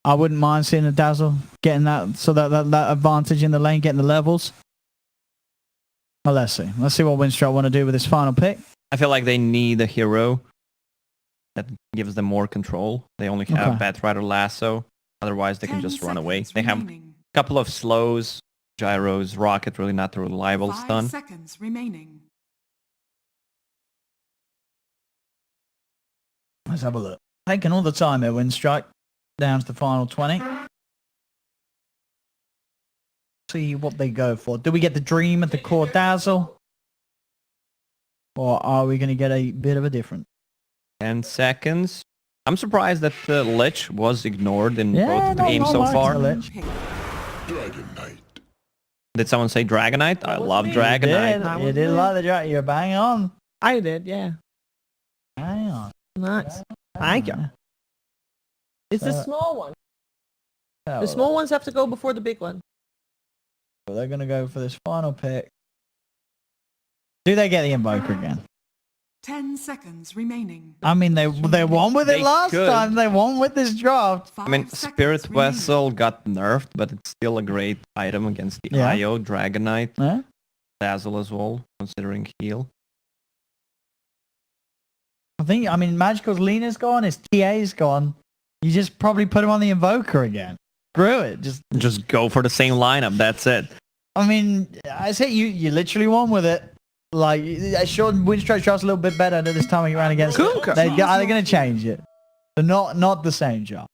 I wouldn't mind seeing a Dazzle getting that, so that advantage in the lane, getting the levels. Well, let's see. Let's see what Winstrike want to do with his final pick. I feel like they need a hero that gives them more control. They only have Batrider Lasso. Otherwise, they can just run away. They have a couple of slows, gyros, rocket, really not a reliable stun. 5 seconds remaining. Let's have a look. Taking all the time here, Winstrike. Down to the final 20. See what they go for. Do we get the Dream at the core Dazzle? Or are we going to get a bit of a different? 10 seconds. I'm surprised that Lich was ignored in both the games so far. Did someone say Dragonite? I love Dragonite. You did like the Dragonite. You're bang on. I did, yeah. Hang on. Nice. Thank you. It's the small one. The small ones have to go before the big one. Well, they're going to go for this final pick. Do they get the Invoker again? 10 seconds remaining. I mean, they won with it last time. They won with this draft. I mean, Spirit Vessel got nerfed, but it's still a great item against the IO, Dragonite, Dazzle as well, considering heal. I mean, Magical's Lena's gone, his TA's gone. You just probably put him on the Invoker again. Screw it. Just go for the same lineup. That's it. I mean, I say you literally won with it. Like, sure, Winstrike draft's a little bit better this time around against Kunkka. They're going to change it. They're not the same job.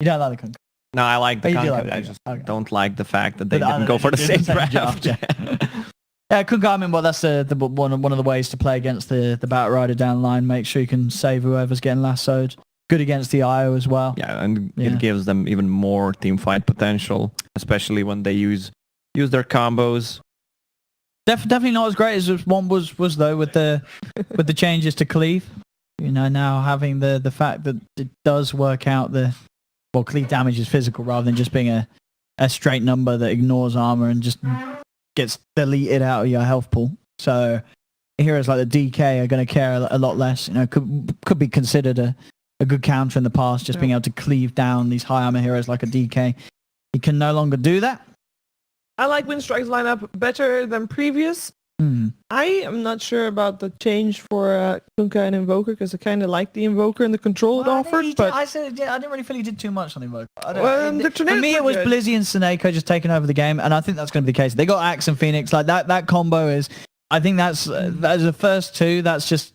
You don't like the Kunkka? No, I like the Kunkka. I just don't like the fact that they didn't go for the same draft. Yeah, Kunkka, I mean, well, that's one of the ways to play against the Batrider down the line. Make sure you can save whoever's getting lassoed. Good against the IO as well. Yeah, and it gives them even more team fight potential, especially when they use their combos. Definitely not as great as one was though with the changes to cleave. You know, now having the fact that it does work out cleave damage is physical rather than just being a straight number that ignores armor and just gets deleted out of your health pool. So heroes like the DK are going to care a lot less. You know, could be considered a good counter in the past, just being able to cleave down these high armor heroes like a DK. He can no longer do that. I like Winstrike's lineup better than previous. I am not sure about the change for Kunkka and Invoker because I kind of like the Invoker and the control it offered. But I didn't really feel he did too much on the Invoker. For me, it was Blizzy and Seneko just taking over the game, and I think that's going to be the case. They got Axe and Phoenix. Like that combo is. I think that's the first two. That's just.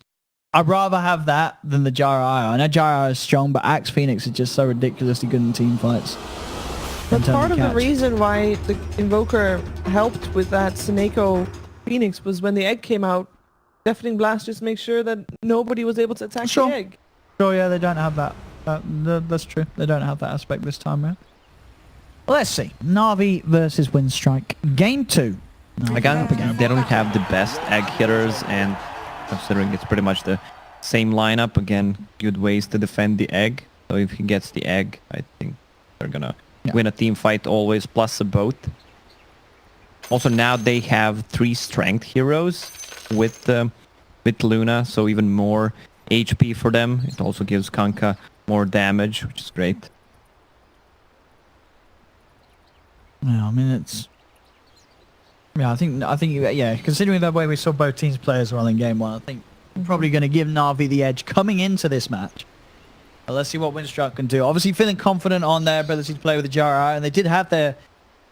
I'd rather have that than the Gyro IO. I know Gyro is strong, but Axe Phoenix is just so ridiculously good in team fights. But part of the reason why the Invoker helped with that Seneko Phoenix was when the egg came out, Deafening Blast just makes sure that nobody was able to attack the egg. Sure, yeah, they don't have that. That's true. They don't have that aspect this time around. Well, let's see. Na'Vi versus Winstrike. Game 2. Again, they don't have the best egg hitters, and considering it's pretty much the same lineup, again, good ways to defend the egg. So if he gets the egg, I think they're going to win a team fight always, plus a boat. Also, now they have 3 strength heroes with Luna, so even more HP for them. It also gives Kunkka more damage, which is great. Yeah, I mean, it's... Yeah, I think, considering the way we saw both teams play as well in Game 1, I think I'm probably going to give Na'Vi the edge coming into this match. But let's see what Winstrike can do. Obviously feeling confident on their ability to play with the Gyro, and they did have their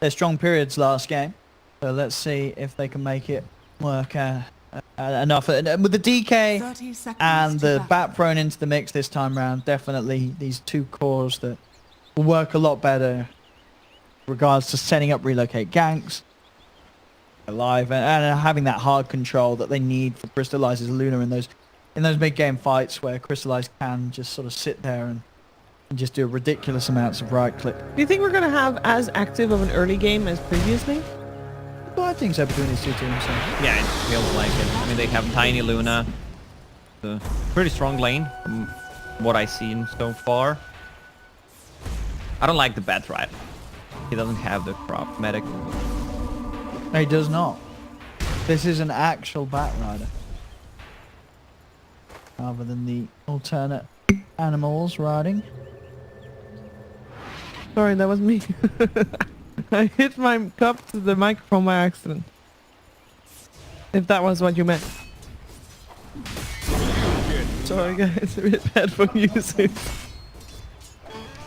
strong periods last game. So let's see if they can make it work enough. And with the DK and the Bat thrown into the mix this time round, definitely these 2 cores that will work a lot better in regards to setting up relocate ganks alive and having that hard control that they need for Crystallizer's Luna in those big game fights where Crystallize can just sort of sit there and just do ridiculous amounts of right click. Do you think we're going to have as active of an early game as previously? Well, I think so between these 2 teams. So. Yeah, it feels like it. I mean, they have Tiny Luna, the pretty strong lane from what I've seen so far. I don't like the Batrider. He doesn't have the crop medic. No, he does not. This is an actual Batrider. Rather than the alternate animals riding. Sorry, that was me. I hit my cup to the microphone by accident. If that was what you meant. Sorry guys, a bit bad for music.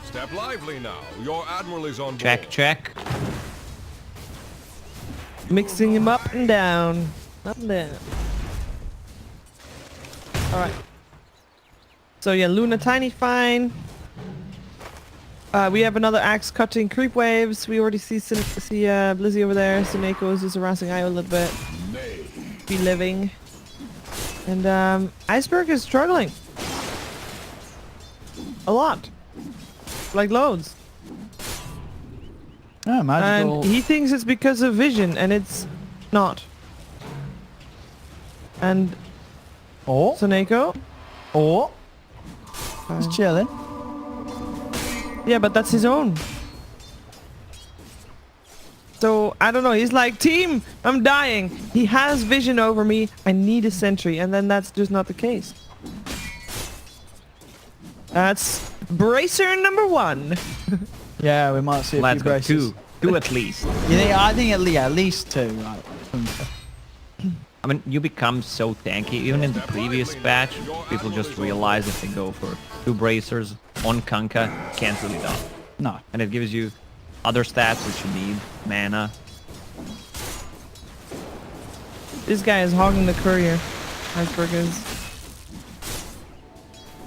Step lively now. Your admiral is on board. Check. Mixing him up and down. Up and down. Alright. So yeah, Luna tiny fine. We have another axe cutting creep waves. We already see Blizzy over there. Sineko is just harassing Io a little bit. Be living. And Iceberg is struggling. A lot. Like loads. Oh, magical. And he thinks it's because of vision, and it's not. And Oh, Sineko. he's chilling. Yeah, but that's his own. So, I don't know. He's like, team, I'm dying. He has vision over me. I need a sentry. And then that's just not the case. That's bracer number 1. Yeah, we might see a Let's few go. braces. Two at least. I think at least 2. Right. I mean, you become so tanky. Even in the previous patch, people just realize if they go for 2 bracers on Kanka, can't really die. No. And it gives you other stats which you need, mana. This guy is hogging the courier. Iceberg is.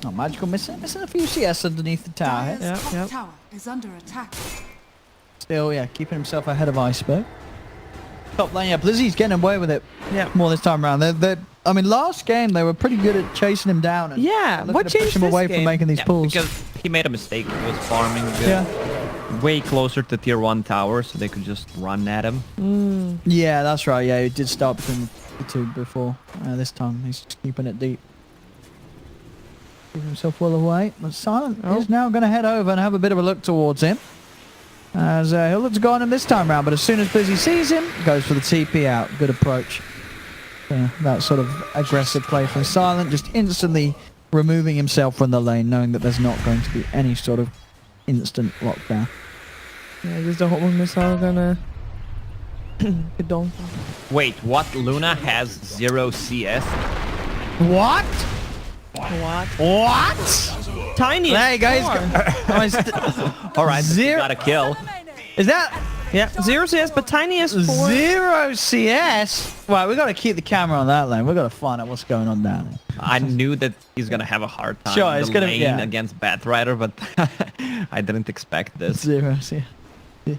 Oh, magical missing a few CS underneath the tower. Dire's Yep, top yep. tower is under attack. Still, yeah, keeping himself ahead of Iceberg. Top lane, yeah, Blizzy's getting away with it. Yeah. More this time around. I mean, last game they were pretty good at chasing him down. And Yeah, looking what to push changed him this away game? from making these Yeah, pulls. because he made a mistake. He was farming way closer to tier 1 tower, so they could just run at him. Yeah, that's right. Yeah, he did start between the 2 before. This time he's just keeping it deep. Keeping himself well away. But Silent is now going to head over and have a bit of a look towards him. As he'll look to go on him this time round, but as soon as Blizzy sees him, goes for the TP out. Good approach. That sort of aggressive play from Silent, just instantly removing himself from the lane, knowing that there's not going to be any sort of instant lockdown. Yeah, just the homing missile gonna get done. Wait, what? Luna has 0 CS? What? What? What? Tiny. There you go. Alright, Zero. got a kill. Is that Yeah, 0 CS, but Tiny is 4. 0 CS? Right, we got to keep the camera on that lane. We got to find out what's going on down there. I knew that he's gonna have a hard time Sure, in it's the gonna- lane yeah. against Batrider, but I didn't expect this. 0 CS. Yeah.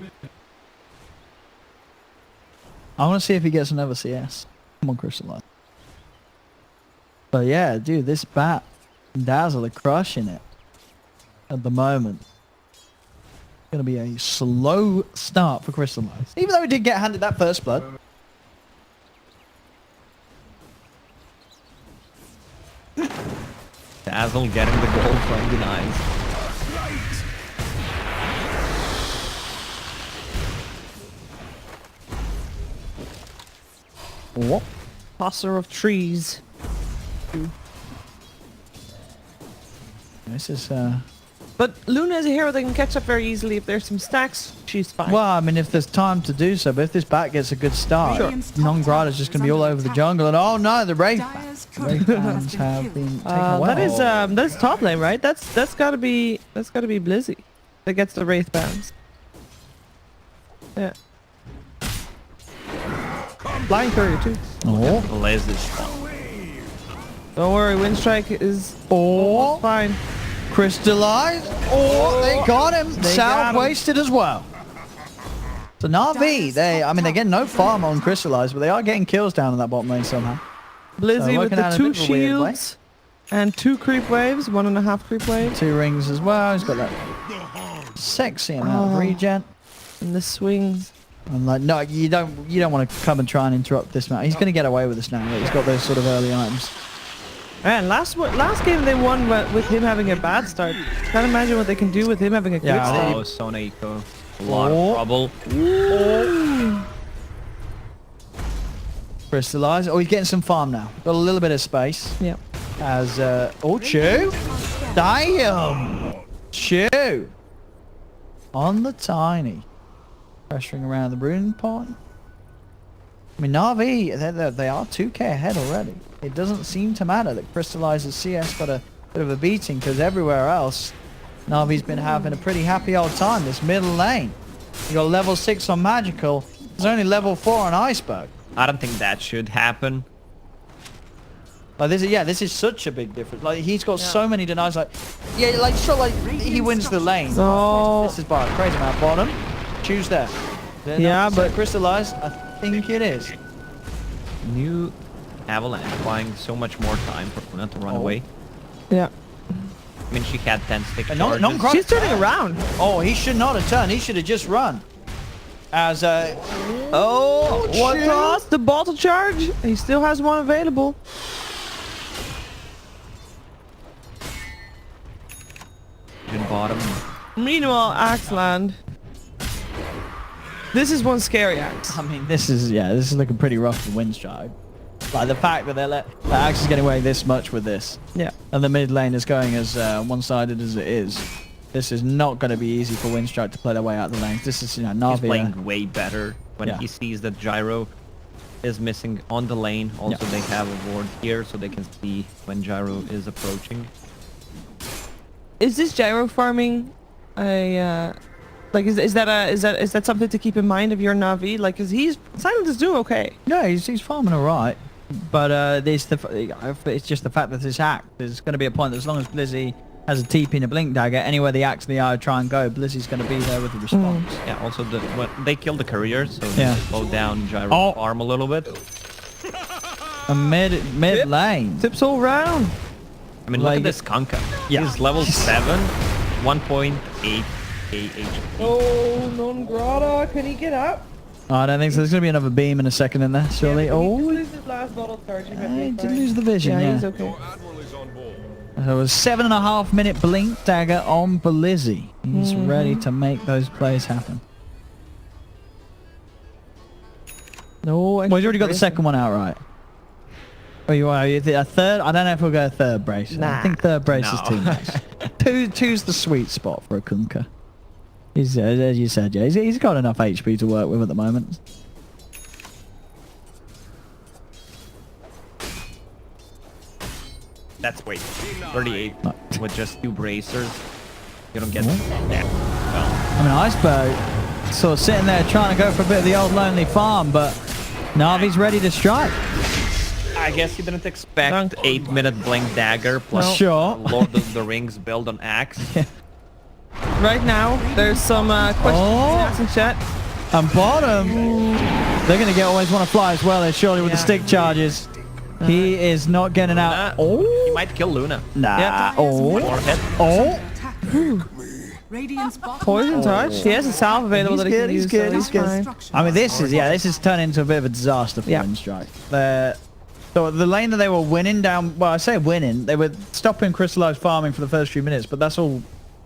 I want to see if he gets another CS. Come on, Crystalline. But yeah, dude, this bat and Dazzle are crushing it at the moment. Going to be a slow start for Crystallize. Even though he did get handed that first blood. Dazzle getting the goal from Denies. What? Tosser of trees. This is, But Luna is a hero that can catch up very easily. If there's some stacks, she's fine. well, I mean, if there's time to do so, but if this bat gets a good start, Radiant's top Non-Grada's just going to be all over the jungle, and oh no, the Wraith Dire's the Wraith courier bands has have been been killed. taken away. that's top lane, right? That's gotta be Blizzy that gets the Wraith bands. Yeah. Flying courier too. Oh, Liz is fun. Don't worry, Winstrike is oh, fine. Crystallize. Oh, they got him. They South got him. wasted as well. So Na'Vi, they're getting no farm on Crystallize, but they are getting kills down in that bottom lane somehow. Blizzy with working out the in a 2 bit of a weird way. shields and 2 creep waves, 1.5 creep waves, 2 rings as well. He's got that sexy amount of regen. and the swings. I'm like, no, you don't want to come and try and interrupt this man. He's going to get away with this now. He's got those sort of early items. And last game they won with him having a bad start. Can't imagine what they can do with him having a good Yeah, start. Oh, Sona Eco. A lot Oh. of trouble. Crystallize. Oh, he's getting some farm now. Got a little bit of space. Yeah. As, Chew. Damn. Chew. on the Tiny. Pressuring around the rune point. I mean, Na'Vi, they are 2k ahead already. It doesn't seem to matter that Crystallizer's CS got a bit of a beating because everywhere else, Na'Vi's been having a pretty happy old time. This middle lane. You got level 6 on Magical. There's only level 4 on Iceberg. I don't think that should happen. Like this is such a big difference. Like he's got so many denies. Like, yeah, like sure, like he wins the lane. So This is by a crazy amount. Bottom, choose there. Yeah, but Crystallize, I think it is. New Avalanche buying so much more time for Luna to run away. yeah, I mean, she had 10 stick And charges. she's turning around. Oh, he should not have turned. He should have just run. As Oh, what toss? The bottle charge. He still has one available. In bottom. Meanwhile, Axeland. This is one scary Axe. I mean, this is looking pretty rough for Winstrike. Like the fact that the Axe is getting away this much with this, Yeah. and the mid lane is going as one-sided as it is. This is not going to be easy for Winstrike to play their way out of the lanes. This is, He's Na'Vi. playing way better when he sees that Gyro is missing on the lane. Also, they have a ward here, so they can see when Gyro is approaching. Is this gyro farming a like is that something to keep in mind if you're Na'Vi? Like, cause Silent is doing okay. Yeah, he's farming all right, but it's just the fact that this Axe, there's going to be a point that as long as Blizzy has a TP and a Blink Dagger, anywhere the Axe and the Eye try and go, Blizzy's going to be there with the response. Yeah, also they killed the courier, so Yeah. they slow down Gyro farm a little bit. A mid lane. Tips all round. I mean, Like- look at this Kunkka. Yeah. He's level 7, 1.8k HP. Oh, non grata. Can he get up? Oh, I don't think so. There's going to be another beam in a second in there, surely. He Oh, lose his last bottle charge. he did lose the vision. Yeah, Yeah, he's okay. Your admiral is on board. So it was 7.5 minute Blink Dagger on Blizzy. He's ready to make those plays happen. No, Well, he's already got the second one outright. Oh, you are a third? I don't know if we'll go a third brace. I Nah. think third brace is No. too much. Two's the sweet spot for a Kunkka. He's, as you said, yeah, he's got enough HP to work with at the moment. That's weight. 38 No. with just 2 bracers. You don't get that. Well, I mean, Iceberg sort of sitting there trying to go for a bit of the old lonely farm, but Na'Vi's ready to strike. I guess you didn't expect 8-minute Blink Dagger plus Sure. Lord of the Rings build on Axe. Right now, there's some questions in chat. And bottom, they're going to always want to fly as well, surely with the stick charges. He is not getting out. He might kill Luna. Nah. Yeah. Oh. Or hit. Oh. Radiant's bottom Poison touch. He has a salve available He's that he good, can he's use. good, so he's good. fine. I mean, this is turning into a bit of a disaster for Yeah. Winstrike. So the lane that they were winning down, well, I say winning, they were stopping crystallized farming for the first few minutes, but that's all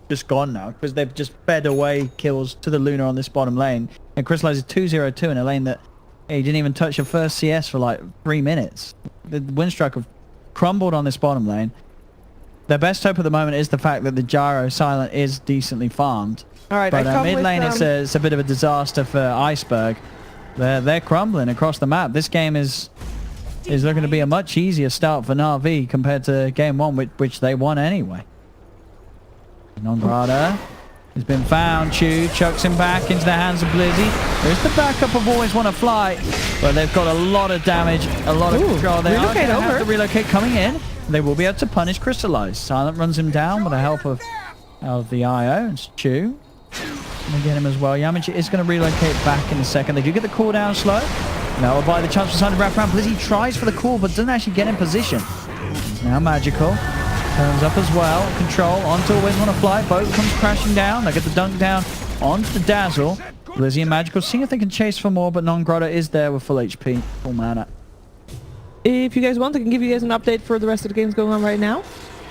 just gone now because they've just fed away kills to the Luna on this bottom lane. And crystallized is 2-0-2 in a lane that he didn't even touch your first CS for like 3 minutes. The Winstrike have crumbled on this bottom lane. Their best hope at the moment is the fact that the Gyro Silent is decently farmed. All right, But I come mid with, lane, it's a bit of a disaster for Iceberg. They're crumbling across the map. This game is looking to be a much easier start for Na'Vi compared to game 1, which they won anyway. Non-Grata has been found. Chew chucks him back into the hands of Blizzy. There's the backup of Always Want to Fly, but they've got a lot of damage, a lot of control. They are relocate going to have over. to relocate coming in. They will be able to punish Crystallize. Silent runs him down with the help of the IO and Chew. And get him as well. Yamachi is going to relocate back in a second. They do get the cooldown slow. Now by the chance for Silent to wrap around. Blizzy tries for the call, but doesn't actually get in position. Now Magical turns up as well. Control onto Always Want to Fly. Boat comes crashing down. They get the dunk down onto the Dazzle. Blizzy and Magical seeing if they can chase for more, but Non-Grotto is there with full HP, full mana. If you guys want, I can give you guys an update for the rest of the games going on right now.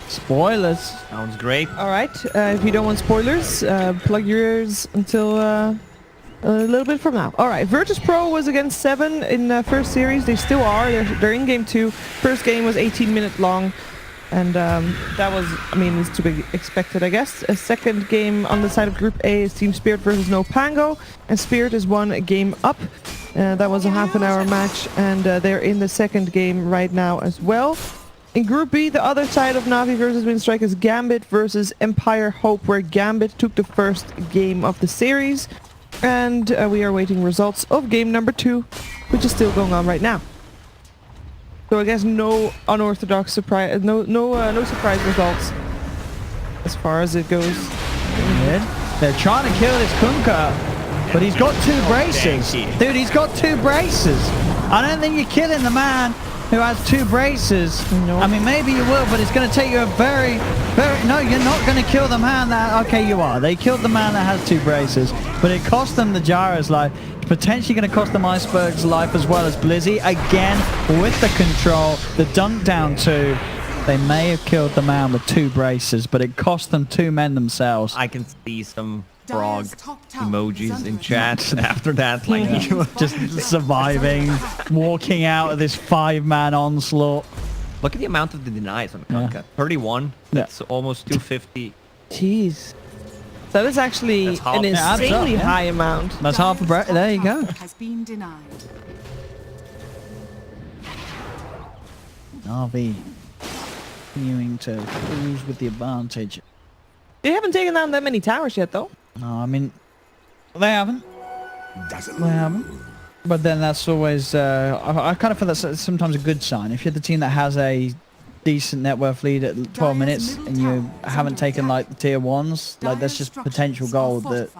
Spoilers. Sounds great. All right. If you don't want spoilers, plug your ears until a little bit from now. All right. Virtus Pro was against 7 in first series. They still are. They're in game 2. First game was 18 minutes long. And that was, I mean, it's to be expected, I guess. A second game on the side of Group A is Team Spirit versus No Pango, and Spirit is 1 game up. That was a half-an-hour match, and they're in the second game right now as well. In Group B, the other side of Na'Vi versus Winstrike is Gambit versus Empire Hope, where Gambit took the first game of the series. And we are waiting results of game number 2, which is still going on right now. So I guess no unorthodox surprise, no surprise results as far as it goes. They're trying to kill this Kunkka, but he's got 2 braces. Dude, he's got 2 braces. I don't think you're killing the man who has 2 braces. No. I mean, maybe you will, but it's going to take you a very... No, you're not going to kill the man that... Okay, you are. They killed the man that has 2 braces, but it cost them the Gyro's life. Potentially going to cost them Iceberg's life as well as Blizzy. Again, with the control, the dunk down 2. They may have killed the man with 2 braces, but it cost them 2 men themselves. I can see some frog emojis in chat after that. Like, You were just surviving, walking out of this 5-man onslaught. look at the amount of the denies on Kunkka. 31. Yeah. That's almost 250. Jeez. That is actually That's half- an it adds up, insanely yeah. high amount. That's half a brace. There you go. Has been denied. Na'Vi continuing to cruise with the advantage. They haven't taken down that many towers yet, though. No, I mean, they haven't. They haven't. But then that's always, I kind of feel that's sometimes a good sign. If you're the team that has a decent net worth lead at 12 minutes and you haven't taken like the tier 1s, like that's just potential gold that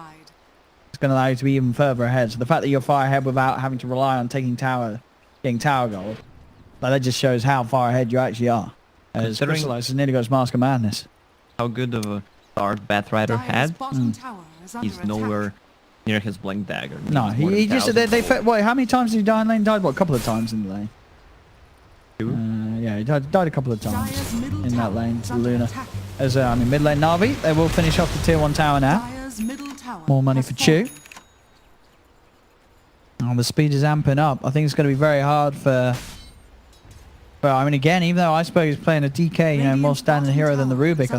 it's going to allow you to be even further ahead. So the fact that you're far ahead without having to rely on getting tower gold, like that just shows how far ahead you actually are. As Considering- Crystallized has nearly got his Mask of Madness. How good of a start Batrider had. He's He's nowhere near his Blink Dagger. No, He's more he than just, 1,000. wait, how many times did he die in lane? Died, what, a couple of times in the lane? 2? Yeah, he died a couple of times in that lane to Luna. As I mean, mid lane Na'Vi, they will finish off the tier 1 tower now. More money for Chu. Oh, the speed is amping up. I think it's going to be very hard for... Well, I mean, again, even though Iceberg is playing a DK, you know, more standard hero than the Rubik,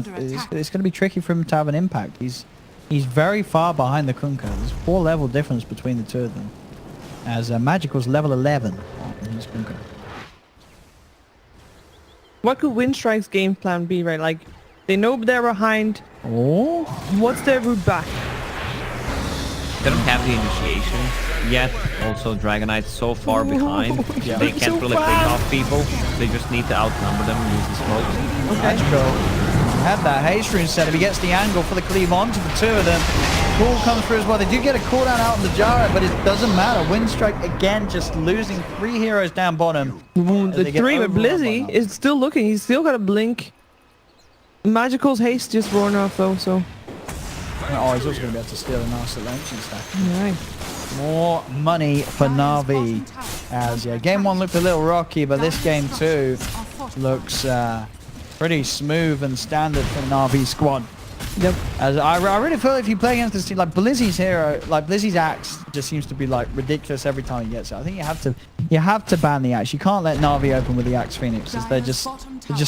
it's going to be tricky for him to have an impact. He's very far behind the Kunkka. There's 4 level difference between the 2 of them. As Magical's level 11 on his Kunkka. What could Winstrike's game plan be, right? Like, they know they're behind. Oh, What's their route back? They don't have the initiation yet. Also, Dragonite's so far behind. Yeah. They can't So really pick fast. off people. They just need to outnumber them and use the smokes. Magical. Had that haste rune set. If he gets the angle for the cleave onto the 2 of them, Call comes through as well. They do get a cooldown out on the Gyro, but it doesn't matter. Winstrike again just losing 3 heroes down bottom. The 3 with Blizzy is still looking. He's still got a blink. Magical's haste just worn off though, so. Oh, he's also going to be able to steal a nasty launching stack. Right. More money for Na'Vi. As yeah, game 1 looked a little rocky, but this game 2 looks pretty smooth and standard for Na'Vi's squad. Yep. As I really feel if you play against this team, like Blizzy's hero, like Blizzy's axe just seems to be like ridiculous every time he gets it. I think you have to ban the axe. You can't let Na'Vi open with the axe Phoenixes. They're just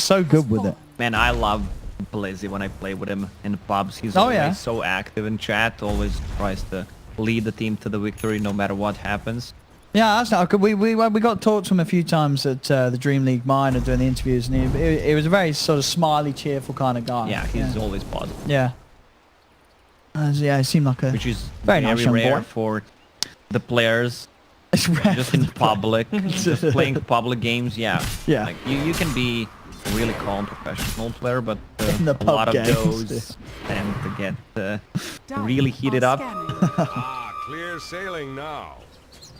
so good with it. Man, I love Blizzy when I play with him in pubs. He's Oh, always yeah. so active in chat. Always tries to lead the team to the victory no matter what happens. Yeah, that's not good. We got talked to him a few times at the Dream League Minor doing the interviews, and he was a very sort of smiley, cheerful kind of guy. Yeah, he's always positive. Yeah. Yeah, he seemed like a Which is very very nice young rare boy. for the players It's rare just for in the player. public, just playing public games. Yeah, Yeah. Like you can be a really calm professional player, but In the a pub lot of games, those tend to get really heated up. Ah, clear sailing now.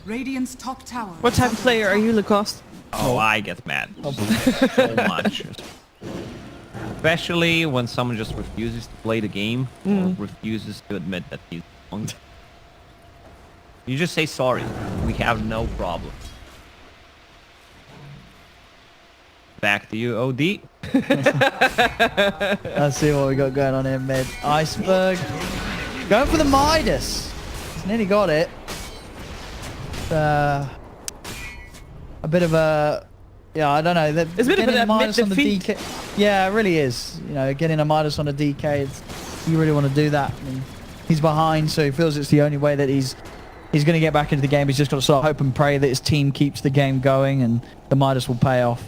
Radiant's top tower. What type of player are you, Lacoste? Oh, I get mad so much. Especially when someone just refuses to play the game or refuses to admit that he's wrong. You just say sorry. We have no problem. Back to you, OD. Let's see what we got going on here mid. Iceberg going for the Midas. He's nearly got it. A bit of a... Yeah, I don't know. It's a bit of getting an Midas on the admit DK. Yeah, it really is. You know, getting a Midas on a DK, you really want to do that. I mean, he's behind, so he feels it's the only way that he's going to get back into the game. He's just got to sort of hope and pray that his team keeps the game going, and the Midas will pay off.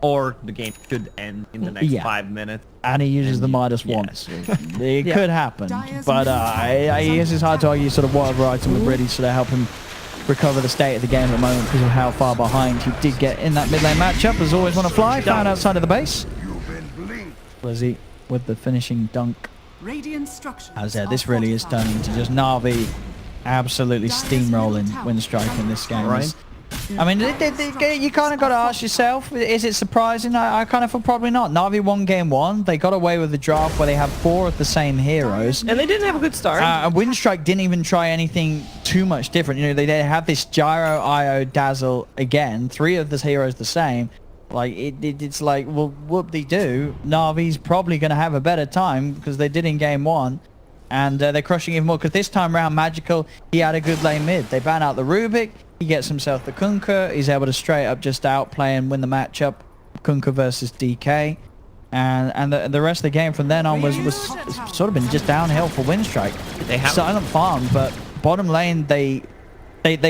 Or the game could end in the next 5 minutes. And he uses the Midas once. It could happen. But it's hard to argue sort of whatever item would really sort of help him recover the state of the game at the moment because of how far behind he did get in that mid lane matchup. As always, want to fly. Found outside of the base. Lizzie with the finishing dunk. Radiant structures As this really is turning into just Na'Vi absolutely steamrolling Winstrike in this game. Right. I mean, you kind of got to ask yourself, is it surprising? I kind of feel probably not. Na'Vi won game 1. They got away with the draft where they have 4 of the same heroes. And they didn't have a good start. Winstrike didn't even try anything too much different. You know, they have this Gyro, Io, Dazzle again. 3 of the heroes the same. Like, it's like, well, whoop-de-doo. Na'Vi's probably going to have a better time because they did in game 1. And they're crushing even more because this time around, Magical, he had a good lane mid. They ban out the Rubik. He gets himself the Kunkka. He's able to straight up just outplay and win the matchup. Kunkka versus DK. And the rest of the game from then on was sort of been just downhill for Winstrike. They have silent farm, but bottom lane, they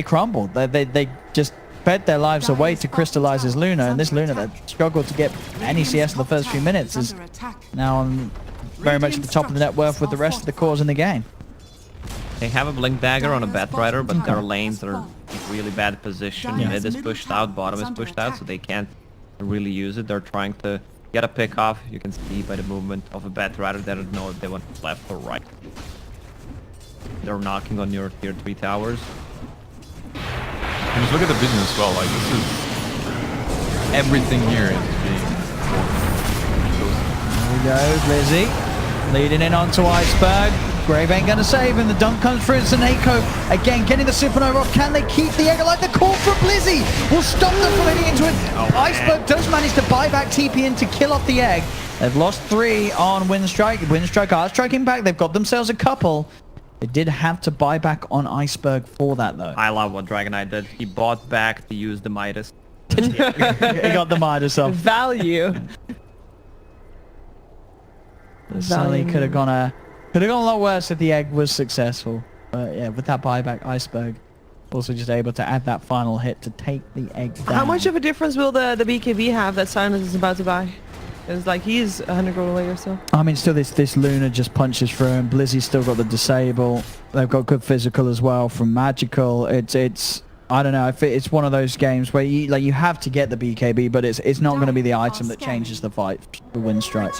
crumbled. They just fed their lives away to crystallize his Luna. And this Luna that struggled to get any CS in the first few minutes is now on very much at the top of the net worth with the rest of the cores in the game. They have a Blink Dagger on a Batrider, but their lanes are in really bad position. Mid is pushed out, bottom is pushed out, so they can't really use it. They're trying to get a pick off. You can see by the movement of a Batrider, they don't know if they want left or right. They're knocking on your tier 3 towers. And just look at the vision as well. Like, this is everything here is being. There we go, Lizzie leading in onto Iceberg. Grave ain't gonna save him. The dunk comes through. It's Saneko again getting the supernova off. Can they keep the egg alive? The call from Blizzy will stop them from hitting into it. Iceberg does manage to buy back TP in to kill off the egg. They've lost 3 on Winstrike. Winstrike are striking back. They've got themselves a couple. They did have to buy back on Iceberg for that though. I love what Dragonite did. He bought back to use the Midas. He got the Midas off. Value. Sally could have gone a lot worse if the egg was successful. But yeah, with that buyback, Iceberg also just able to add that final hit to take the egg down. How much of a difference will the BKB have that Silence is about to buy? It's like he's 100 gold away or so. I mean, still this Luna just punches through him. Blizzy's still got the disable. They've got good physical as well from Magical. It's I don't know. It's one of those games where you have to get the BKB, but it's not going to be the item that changes the fight for Winstrike.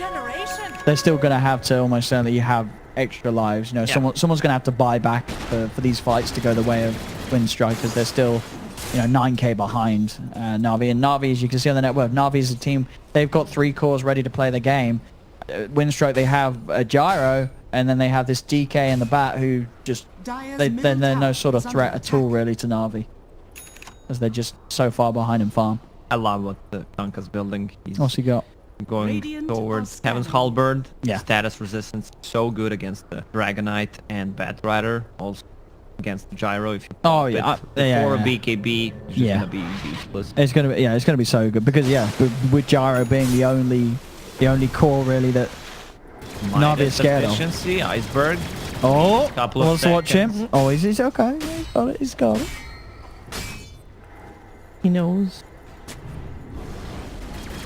They're still going to have to almost certainly have extra lives. You know, someone's going to have to buy back for these fights to go the way of Winstrike because they're still, you know, 9k behind Na'Vi. And Na'Vi, as you can see on the net worth, Na'Vi is a team. They've got 3 cores ready to play the game. Winstrike, they have a Gyro, and then they have this DK and the Bat who just they're no sort of threat at all really to Na'Vi, as they're just so far behind in farm. I love what the Kunkka's building. He's What's he got? going towards Heaven's Halberd. Yeah. Status resistance so good against the Dragonite and Batrider. Also against the Gyro. If you Oh pop yeah, it before a BKB, it's just gonna be useless. It's gonna be so good because with Gyro being the only core really that Na'Vi is scared of. Efficiency, Iceberg. Oh, Couple of let's watch him. seconds. Oh, he's okay. He's got it. He knows.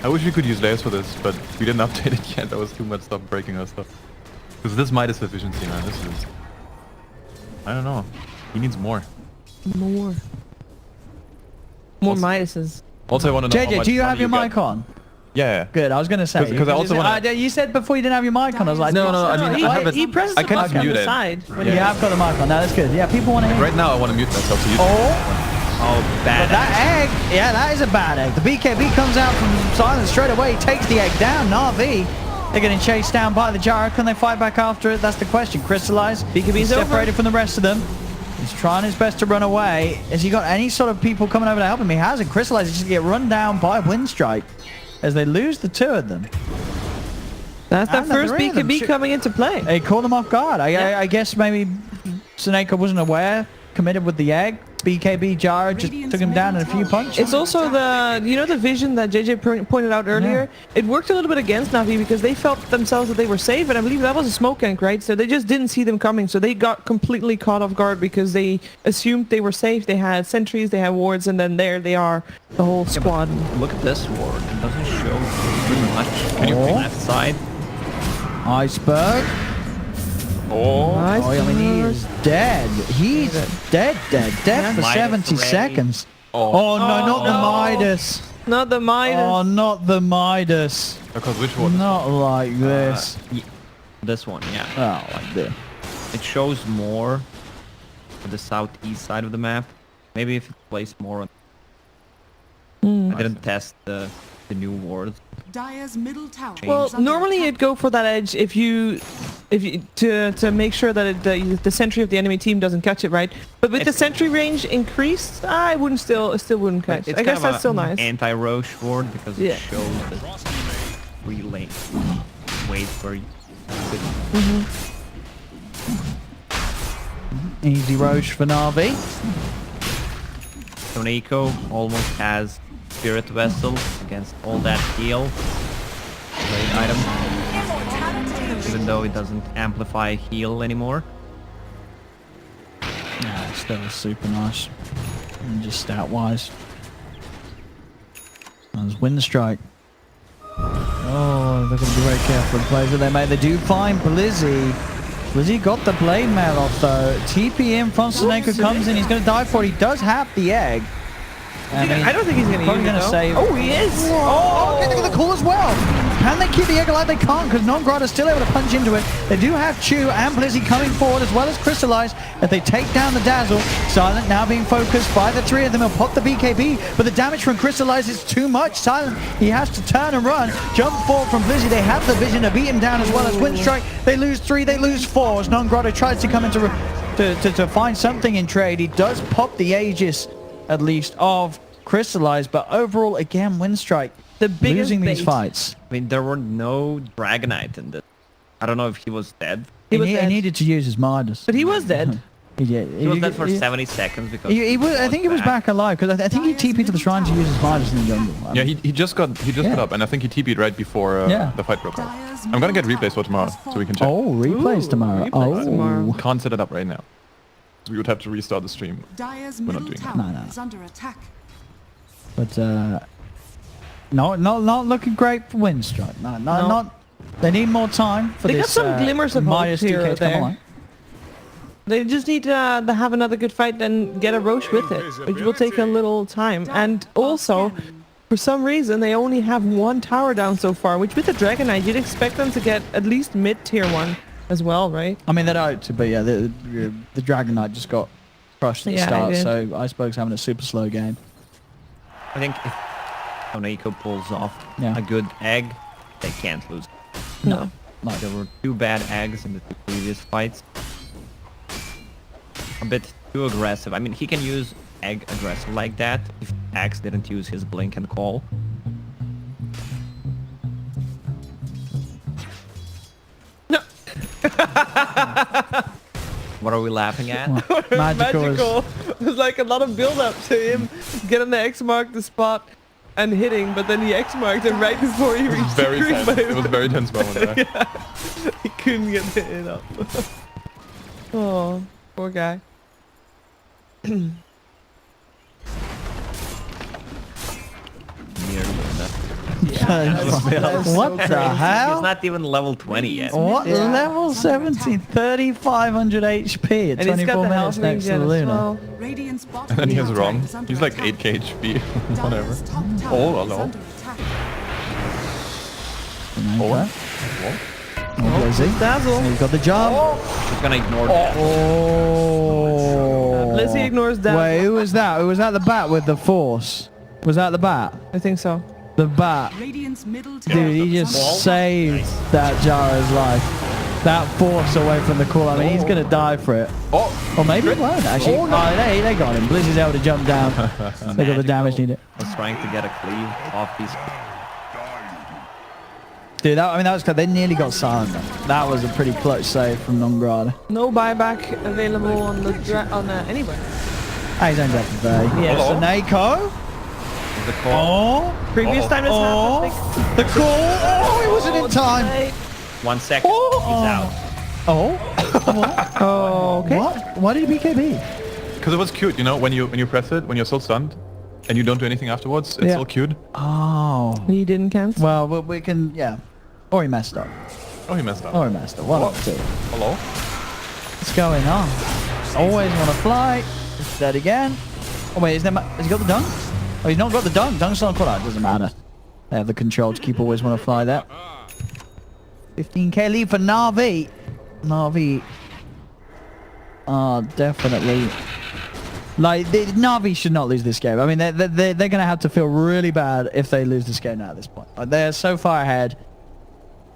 I wish we could use layers for this, but we didn't update it yet. That was too much stuff breaking our stuff. Because this Midas efficiency, man, this is... I don't know. He needs more. More Also- Midases. Also, I want to know how JJ, much do you have money your get. mic on? Yeah. Good. I was gonna say 'Cause I also wanna- you said before you didn't have your mic on. I was like, No, I mean, I have it. He presses I the can button on mute the it. side. when you he- have got the mic on. No, that's good. Yeah, people want to hear. Right now, I want to mute myself so you Oh, But bad. that egg, yeah, that is a bad egg. The BKB comes out from Silence straight away, takes the egg down. Na'Vi, they're getting chased down by the Gyro. Can they fight back after it? That's the question. Crystallize, BKB's separated over. from the rest of them. He's trying his best to run away. Has he got any sort of people coming over to help him? He hasn't. Crystallize is just get run down by Winstrike as they lose the 2 of them. That's the And the first 3 of them BKB coming into play. They caught them off guard. I guess maybe Saneko wasn't aware, committed with the egg. BKB Jara just took him down in a few punches. It's also the vision that JJ pointed out earlier. It worked a little bit against Na'Vi because they felt themselves that they were safe, and I believe that was a smoke gank, right? So they just didn't see them coming, so they got completely caught off guard because they assumed they were safe. They had sentries, they had wards, and then there they are, the whole squad. Look at this ward. It doesn't show pretty much. Can you left side? Iceberg. Oh, Oh, I mean, he is dead. He's dead for Midas 70 ready. seconds. Oh, no, not the Midas. Not the Midas. Oh, not the Midas. because which one? Not like this. This one, yeah. Oh, like this. It shows more on the southeast side of the map. Maybe if it plays more on... I didn't test the new wards. Dire's middle tower. Well, is under normally attack. you'd go for that edge if you to make sure that the sentry of the enemy team doesn't catch it, right? But with the sentry range increased, I wouldn't still wouldn't catch. It's I guess kind of that's still nice. Anti-Roche ward because Yeah. it shows the free lane. Wait for you. Easy Roche for Na'Vi. Toneko almost has Spirit Vessel against all that heal. Great item. Even though it doesn't amplify heal anymore. Yeah, it's still super nice. And just stat-wise. There's Winstrike. Oh, they're going to be very careful with the plays that they make. They do find Blizzy. Blizzy got the blade mail off though. TP in, Fonseneca comes in. He's going to die for it. He does have the egg. I don't think he's going to probably use it, going to though. save. Oh, he is. Oh, okay, they got the call as well. Can they keep the egg alive? They can't because Non-Grad is still able to punch into it. They do have Chew and Blizzy coming forward as well as Crystallize as they take down the Dazzle. Silent now being focused by the three of them. He'll pop the BKB, but the damage from Crystallize is too much. Silent, he has to turn and run. Jump forward from Blizzy. They have the vision to beat him down as well as Winstrike. They lose 3, they lose 4 as Non-Grad tries to come into to find something in trade. He does pop the Aegis, at least, of Crystallize, but overall, again, Winstrike The biggest losing these bait. fights. I mean, there were no Dragonite in this. I don't know if he was dead. He was dead. needed to use his Midas. But he was dead. He did. He was dead for 70 seconds because He was, I think he was back alive because I think he TP'd to the shrine to use his Midas in the jungle. Yeah, he just got up, and I think he TP'd right before the fight broke out. Dire's I'm gonna get middle replays for tower tomorrow, has so we can check. Oh, replays Ooh, tomorrow. replays tomorrow. Can't set it up right now. We would have to restart the stream. Dire's We're not middle doing that. tower No. is under attack. But not looking great for Winstrike. No, not. They need more time for They got this. some glimmers of hope Midas here 2K or to come there. along. They just need to have another good fight and get a Roche with it, which will take a little time. And also, for some reason, they only have 1 tower down so far, which with the Dragonite, you'd expect them to get at least mid-tier 1 as well, right? I mean, they're out to, but yeah, the Dragonite just got crushed at the Yeah, start, it did. so Iceberg's having a super slow game. I think if Toneko pulls off Yeah. a good egg, they can't lose. No. Like, There were 2 bad eggs in the 2 previous fights. A bit too aggressive. I mean, he can use egg aggressive like that if Axe didn't use his blink and call. No. What are we laughing at? Magical. There's like a lot of build-up to him getting the X mark, the spot, and hitting, but then he X marked and right before he reached Very the green tense. wave, It was a very tense moment there. he couldn't get the hit up. Oh, poor guy. Nearly enough. What the hell? He's not even level 20 yet. What Yeah. level 17? 3,500 HP at And he's got 24 the minutes health next range to the as Luna. well. Radiant's bottom And then he has tower Rom. is under He's like attack. 8k HP, whatever. Dire's top tower Oh, is hello. under attack. Or Oh, Blizzy. Dazzle. He's got the job. He's gonna ignore that. Oh. Lizzie ignores Dazzle. Wait, who was that? Who was that the bat with the force? Was that the bat? I think so. The bat. Radiant's middle tower Dude, he is just under saved that Jara's life. That force away from the call. I mean, he's going to die for it. Oh, Or maybe he won't, actually. Oh, they got him. Blizzy's able to jump down. They got the damage needed. Was trying to get a cleave off his... Dude, that was good. They nearly got silent. That was a pretty clutch save from Non-Grad. No buyback available on the anywhere. he's only up to 30. Yeah. So Nako. The call. Oh, Previous time this oh, happened. the call. Oh, he wasn't in time. 1 second. Oh. He's out. Oh. Oh, okay. What? Why did he BKB? Because it was cute, you know, when you press it, when you're still stunned, and you don't do anything afterwards, it's Yeah. still cute. Oh. He didn't cancel. Well, we can, yeah. Or he messed up. Oh, he messed up. Or he messed up. One of the two. Hello? What's going on? Always want to fly. It's dead again. Oh wait, has he got the dunk? Oh, he's not got the dunk. Dunk's not caught out. It doesn't matter. They have the control to keep always want to fly there. 15k lead for Na'Vi. Na'Vi are definitely... Like, Na'Vi should not lose this game. I mean, they're going to have to feel really bad if they lose this game now at this point. Like, they're so far ahead.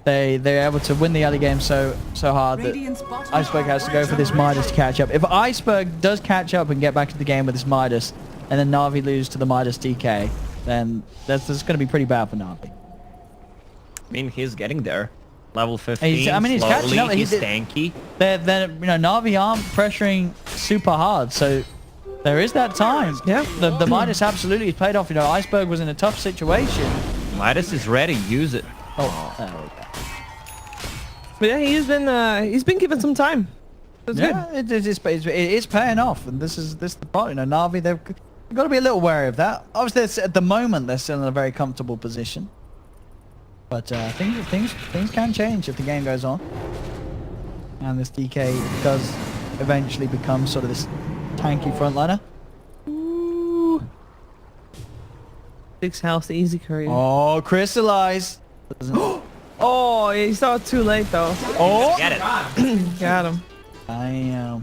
They're able to win the early game so hard that Radiant's bottom Iceberg has to go for this Midas to catch up. If Iceberg does catch up and get back to the game with this Midas, and then Na'Vi lose to the Midas TK, then that's going to be pretty bad for Na'Vi. I mean, he's getting there. Level 15. He's catching up. He's tanky. They're Na'Vi aren't pressuring super hard, so there is that time. Yeah. The Midas absolutely is paid off. You know, Iceberg was in a tough situation. Midas is ready. Use it. Oh, there we go. But yeah, he's been given some time. That's good. Yeah, it is paying off, and this is the part. You know, Na'Vi, they've got to be a little wary of that. Obviously, at the moment, they're still in a very comfortable position, but things can change if the game goes on, and this DK does eventually become sort of this tanky frontliner. Ooh. 6 health, easy career. Oh, crystallize. Oh, he saw it too late though. Oh, Get it. Got him. I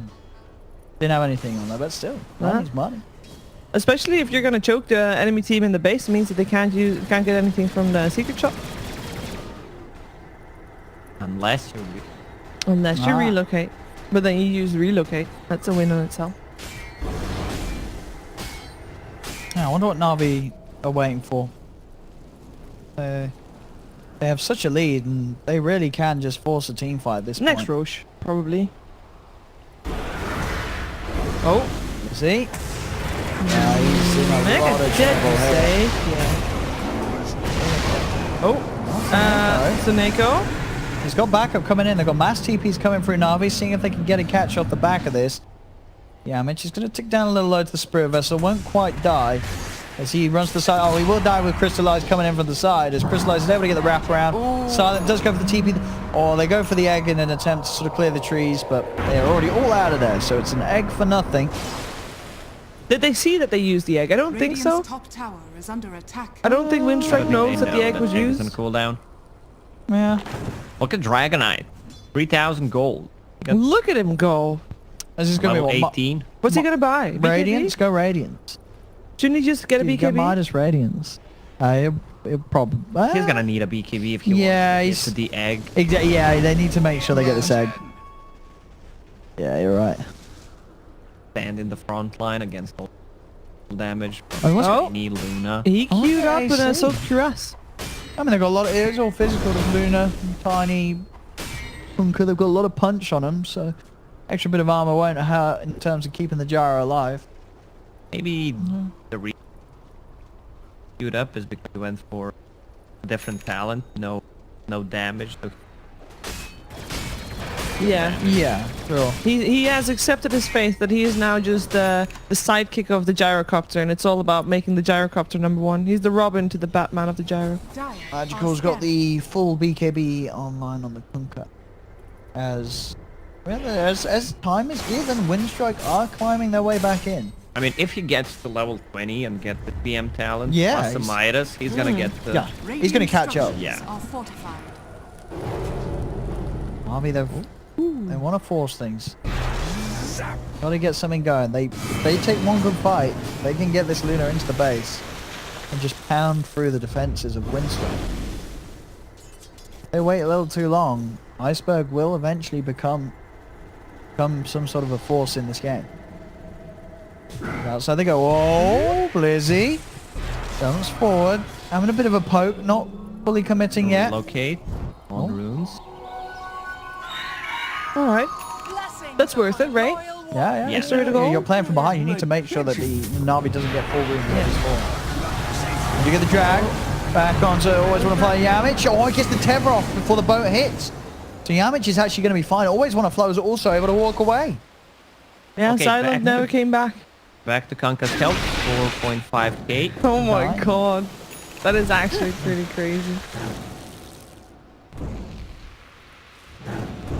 didn't have anything on that, but still, money's money. Especially if you're gonna choke the enemy team in the base, it means that they can't get anything from the secret shop Unless you... unless you Ah. relocate. But then you use relocate. That's a win on itself. Yeah, I wonder what Na'Vi are waiting for. They have such a lead, and they really can just force a team fight at this Next point. Roche, probably. Oh, see? Yeah, he's in a lot of trouble here. Oh, so Nako. He's got backup coming in. They've got mass TPs coming through Na'Vi, seeing if they can get a catch off the back of this. Yeah, Mitch is going to tick down a little low to the Spirit Vessel. Won't quite die as he runs to the side. Oh, he will die with Crystallize coming in from the side as Crystallize is able to get the wraparound. Silent does go for the TP. Or they go for the egg in an attempt to sort of clear the trees, but they're already all out of there. So it's an egg for nothing. Did they see that they used the egg? I don't think so. Radiant's top tower is under attack. I don't think Winstrike knows that the egg was used. on cooldown. Yeah. Look at Dragonite. 3,000 gold. Got Look at him go. This is going to level be what? 18. What's he gonna buy? BKB? Radiance? Go Radiance. Shouldn't he just get a Dude, go BKB? Midas Radiance. He'll probably... He's gonna need a BKB if he Yeah, wants to he's- get to the egg. Exactly. Yeah, they need to make sure they get this egg. Yeah, you're right. Stand in the front line against all damage. Oh, what's- Oh. Need Luna. He Oh, queued yeah, up I with a see. Silk Cuirass. I mean, they've got a lot of... It's all physical. There's Luna, Tiny, Punka. They've got a lot of punch on them, so... Extra bit of armor won't hurt in terms of keeping the gyro alive. Maybe the reason he queued up is because he went for a different talent. No damage. So Yeah. Yeah, sure. He has accepted his fate that he is now just the sidekick of the gyrocopter, and it's all about making the gyrocopter #1. He's the Robin to the Batman of the gyro. Dire Magical's are got scanned. the full BKB online on the Punka. As time is given, Winstrike are climbing their way back in. I mean, if he gets to level 20 and get the PM talent Yeah, plus the he's- Midas, he's gonna get the... Yeah, he's going to catch up. Radiant Yeah. structures are fortified. Harvey, they want to force things. Got to get something going. They take one good fight. They can get this Luna into the base and just pound through the defenses of Winstrike. If they wait a little too long, Iceberg will eventually become some sort of a force in this game. Outside they go. Oh, Blizzy jumps forward, having a bit of a poke, not fully committing yet. Locate on Oh. runes. All right. That's worth it, right? Yeah, Yeah. Sorry to go. You're playing from behind. You need to make sure that the Na'Vi doesn't get full room for his spawn. You get the drag. Back onto always want to fly Yamich. Oh, he gets the tether off before the boat hits. So Yamich is actually going to be fine. Always want to flow is also able to walk away. Yeah, Okay, Silent back. never came back. Back to Kanka's health, 4.5k. Oh my Nice. god. That is actually pretty crazy.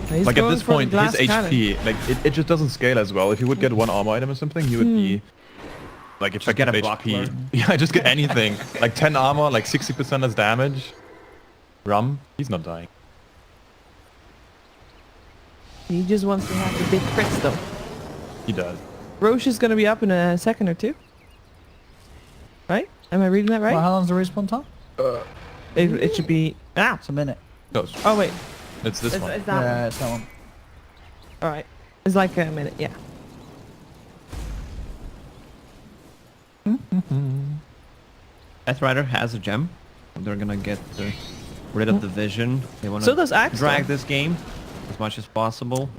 He's Like at going this for the point, his glass cannon. HP, like it just doesn't scale as well. If you would get one armor item or something, he would be like effective get a HP. buckler. Yeah, just get anything. Like 10 armor, like 60% less damage. Rum, he's not dying. He just wants to have the big crits though. He does. Roche is going to be up in a second or two. Right? Am I reading that right? Well, how long's the respawn time? It should be... Ah! It's a minute. No, Oh wait. it's this one. It's that Yeah, one. it's that one. Alright. It's like a minute, yeah. Death Rider has a gem. They're gonna get rid of the vision. They want So to does Axe, drag though. this game as much as possible.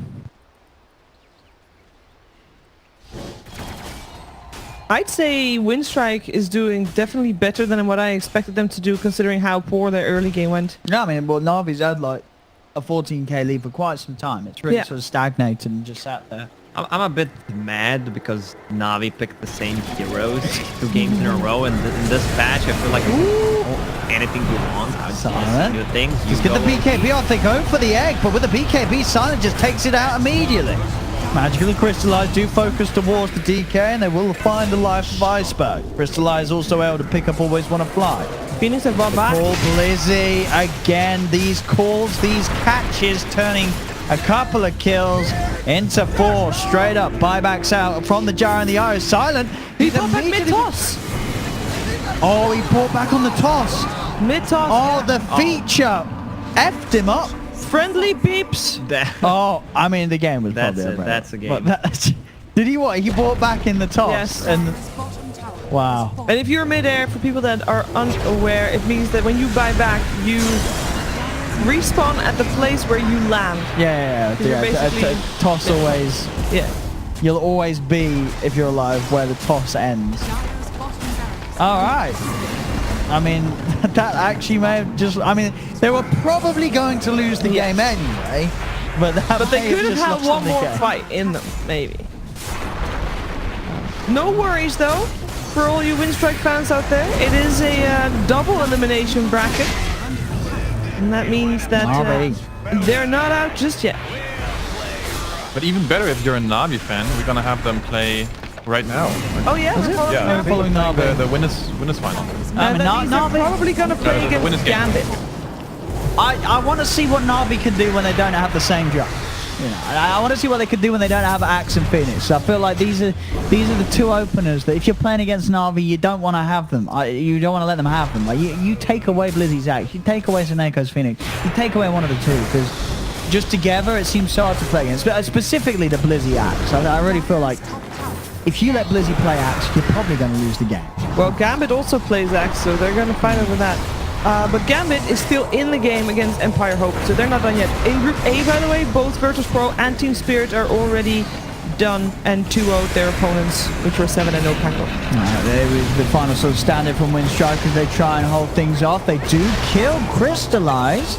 I'd say Winstrike is doing definitely better than what I expected them to do considering how poor their early game went. Yeah, I mean, well, Navi's had like a 14k lead for quite some time. It's really Yeah. sort of stagnated and just sat there. I'm a bit mad because Navi picked the same heroes 2 games in a row, and in this patch I feel like anything you want, Silent. new things. Just get the BKB off. They go for the egg, but with the BKB, Silent just takes it out immediately. Magically Crystallize do focus towards the DK, and they will find the life of Iceberg. Crystallize also able to pick up Always Want to Fly. Phoenix have brought back. Call Blizzy again. These calls, these catches, turning a couple of kills into 4 straight up. Buybacks out from the Jar and the Iris. Silent. He He's brought back immediately- mid-toss. Oh, he brought back on the toss. Mid-toss. Oh, the feature effed him up. Friendly beeps. Oh, I mean, the game was That's probably it, over. that's the game. But that's, did he what? He brought back in the toss. Yes. And Bottom tower. wow. And if you're mid-air, for people that are unaware, it means that when you buy back, you respawn at the place where you land. Yeah. You're basically- Toss always. Yeah. You'll always be, if you're alive, where the toss ends. Dire's bottom barracks. All right. I mean, that actually may have just. I mean, they were probably going to lose the Yes. game anyway, but But they may could have just had lost one them the more game. fight in them, maybe. No worries though, for all you Winstrike fans out there. It is a double elimination bracket. And that means that they're not out just yet. But even better if you're a Navi fan, we're gonna have them play right now. Oh yeah? Yeah, following Navi. the winners final. I mean, That means they're Navi. probably gonna play the winners against game. Gambit. I want to see what Navi can do when they don't have the same job. You know, I want to see what they could do when they don't have Axe and Phoenix. I feel like these are the 2 openers that if you're playing against Navi, you don't want to have them. You don't want to let them have them. Like you take away Blizzy's Axe, you take away Seneco's Phoenix, you take away one of the 2 because just together it seems so hard to play against. Specifically the Blizzy Axe. I really feel like if you let Blizzy play Axe, you're probably going to lose the game. Well, Gambit also plays Axe, so they're gonna fight over that. But Gambit is still in the game against Empire Hope, so they're not done yet. In Group A, by the way, both Virtus Pro and Team Spirit are already done and 2-0'd their opponents, which were 7 and 0 Paco. There was the final sort of standard from Winstrike as they try and hold things off. They do kill Crystallize.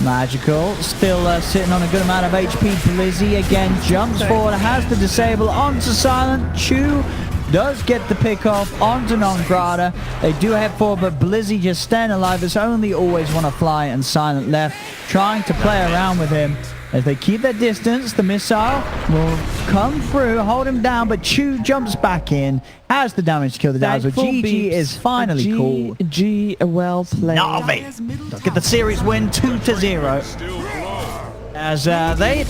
Magical still sitting on a good amount of HP. Blizzy again jumps forward, has the disable onto Silent. Chu does get the pick off onto Non-Grata. They do head forward, but Blizzy just staying alive. It's only Always Want to Fly and Silent left, trying to play around with him. As they keep their distance, the missile will come through, hold him down, but Chu jumps back in, has the damage to kill the Dazzle. Thankful GG beeps. is finally called. GG, well played. Dire's middle Get the tower. series win 2-0. Still blood. As they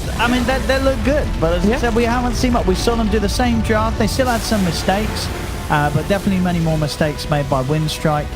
look good, but as I said, we haven't seen much. We saw them do the same draft. They still had some mistakes, but definitely many more mistakes made by Winstrike.